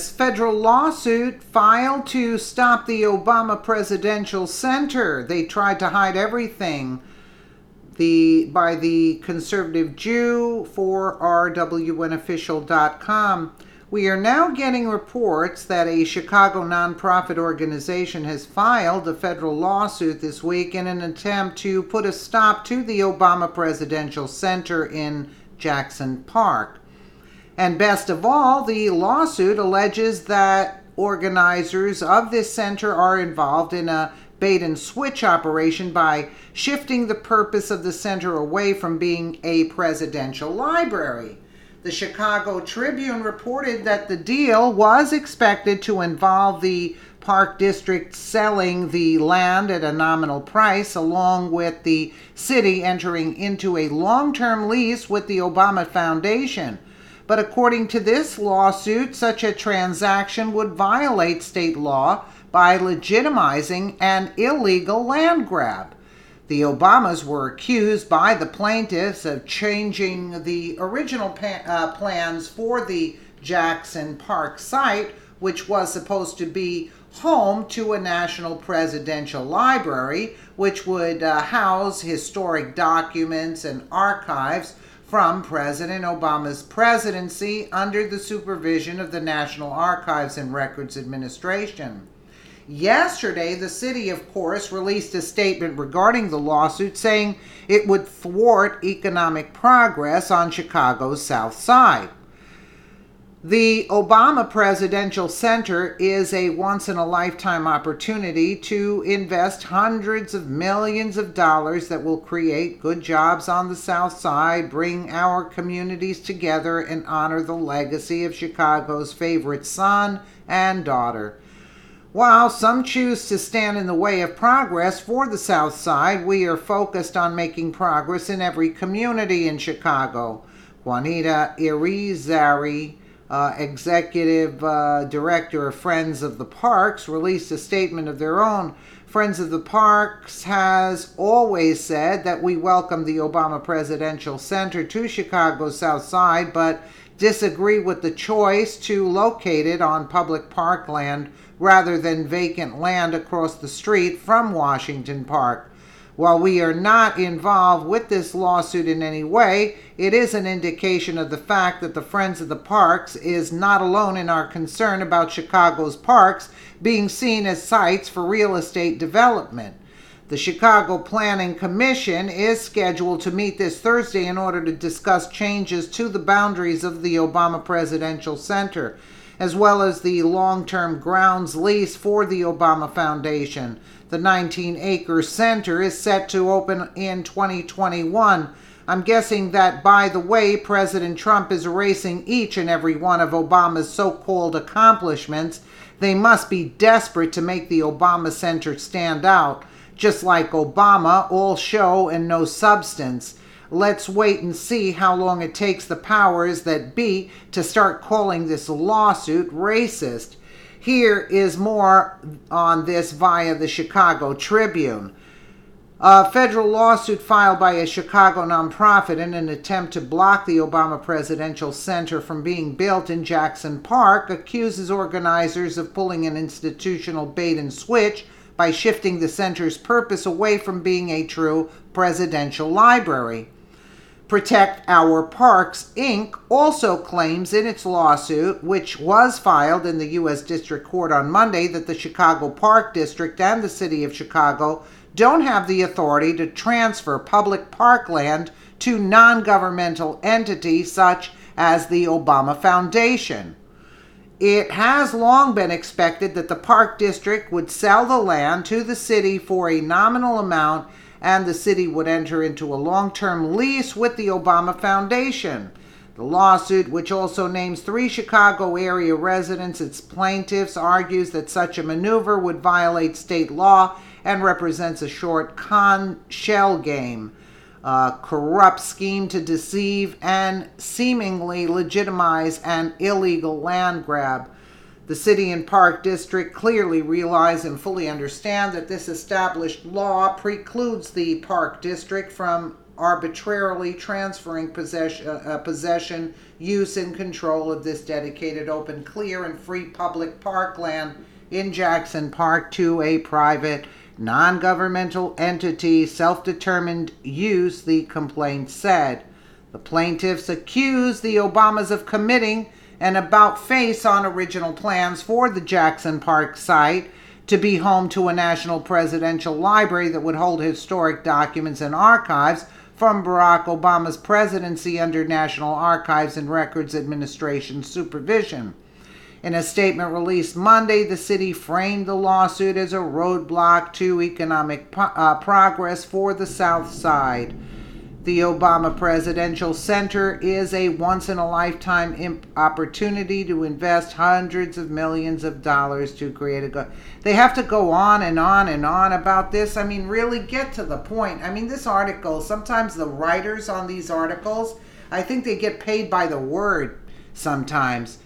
Federal lawsuit filed to stop the Obama Presidential Center. They tried to hide everything. By the conservative Jew for rwnofficial.com. We are now getting reports that a Chicago nonprofit organization has filed a federal lawsuit this week in an attempt to put a stop to the Obama Presidential Center in Jackson Park. And best of all, the lawsuit alleges that organizers of this center are involved in a bait and switch operation by shifting the purpose of the center away from being a presidential library. The Chicago Tribune reported that the deal was expected to involve the Park District selling the land at a nominal price, along with the city entering into a long-term lease with the Obama Foundation. But according to this lawsuit, such a transaction would violate state law by legitimizing an illegal land grab. The Obamas were accused by the plaintiffs of changing the original plans for the Jackson Park site, which was supposed to be home to a national presidential library, which would house historic documents and archives from President Obama's presidency under the supervision of the National Archives and Records Administration. Yesterday, the city, of course, released a statement regarding the lawsuit saying it would thwart economic progress on Chicago's South Side. The Obama Presidential Center is a once-in-a-lifetime opportunity to invest hundreds of millions of dollars that will create good jobs on the South Side, bring our communities together, and honor the legacy of Chicago's favorite son and daughter. While some choose to stand in the way of progress for the South Side, we are focused on making progress in every community in Chicago. Juanita Irizarry, executive director of Friends of the Parks, released a statement of their own. Friends of the Parks has always said that we welcome the Obama Presidential Center to Chicago's South Side, but disagree with the choice to locate it on public parkland rather than vacant land across the street from Washington Park. While we are not involved with this lawsuit in any way, it is an indication of the fact that the Friends of the Parks is not alone in our concern about Chicago's parks being seen as sites for real estate development. The Chicago Planning Commission is scheduled to meet this Thursday in order to discuss changes to the boundaries of the Obama Presidential Center, as well as the long-term grounds lease for the Obama Foundation. The 19-acre center is set to open in 2021. I'm guessing that, by the way, President Trump is erasing each and every one of Obama's so-called accomplishments. They must be desperate to make the Obama Center stand out. Just like Obama, all show and no substance. Let's wait and see how long it takes the powers that be to start calling this lawsuit racist. Here is more on this via the Chicago Tribune. A federal lawsuit filed by a Chicago nonprofit in an attempt to block the Obama Presidential Center from being built in Jackson Park accuses organizers of pulling an institutional bait and switch by shifting the center's purpose away from being a true presidential library. Protect Our Parks, Inc. also claims in its lawsuit, which was filed in the U.S. District Court on Monday, that the Chicago Park District and the City of Chicago don't have the authority to transfer public parkland to non-governmental entities such as the Obama Foundation. It has long been expected that the Park District would sell the land to the city for a nominal amount, and the city would enter into a long-term lease with the Obama Foundation. The lawsuit, which also names 3 Chicago area residents its plaintiffs, argues that such a maneuver would violate state law and represents a short shell game, a corrupt scheme to deceive and seemingly legitimize an illegal land grab. The City and Park District clearly realize and fully understand that this established law precludes the Park District from arbitrarily transferring possession, use, and control of this dedicated, open, clear, and free public parkland in Jackson Park to a private, non-governmental entity, self-determined use, the complaint said. The plaintiffs accused the Obamas of committing an about-face on original plans for the Jackson Park site to be home to a national presidential library that would hold historic documents and archives from Barack Obama's presidency under National Archives and Records Administration supervision. In a statement released Monday, the city framed the lawsuit as a roadblock to economic progress for the South Side. The Obama Presidential Center is a once-in-a-lifetime opportunity to invest hundreds of millions of dollars to create a... They have to go on and on and on about this. I mean, really get to the point. I mean, this article, sometimes the writers on these articles, I think they get paid by the word sometimes.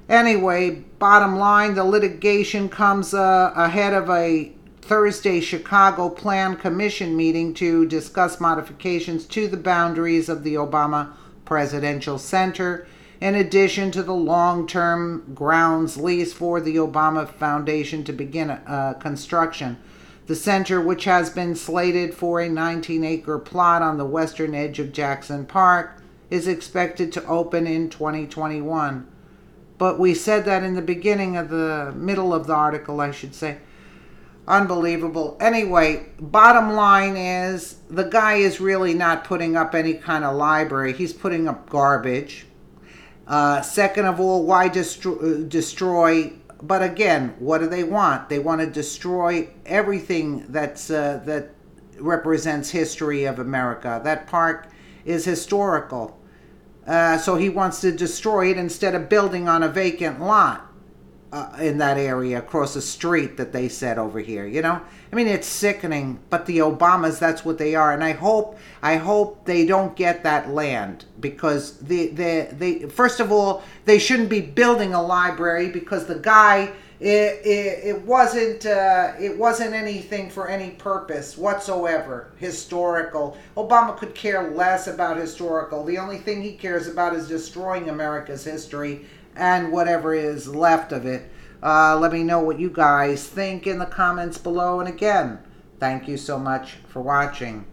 Anyway, bottom line, the litigation comes ahead of a Thursday Chicago Plan Commission meeting to discuss modifications to the boundaries of the Obama Presidential Center, in addition to the long-term grounds lease for the Obama Foundation to begin construction. The center, which has been slated for a 19-acre plot on the western edge of Jackson Park, is expected to open in 2021. But we said that in the middle of the article, I should say. Unbelievable. Anyway, bottom line is the guy is really not putting up any kind of library. He's putting up garbage. Second of all, why destroy? But again, what do they want? They want to destroy everything that represents history of America. That park is historical. So he wants to destroy it instead of building on a vacant lot. In that area across the street that they said over here, you know? I mean, it's sickening, but the Obamas, that's what they are. And I hope they don't get that land, because they first of all, they shouldn't be building a library, because the guy, it wasn't anything for any purpose whatsoever historical. Obama could care less about historical. The only thing he cares about is destroying America's history and whatever is left of it. Let me know what you guys think in the comments below. And again, thank you so much for watching.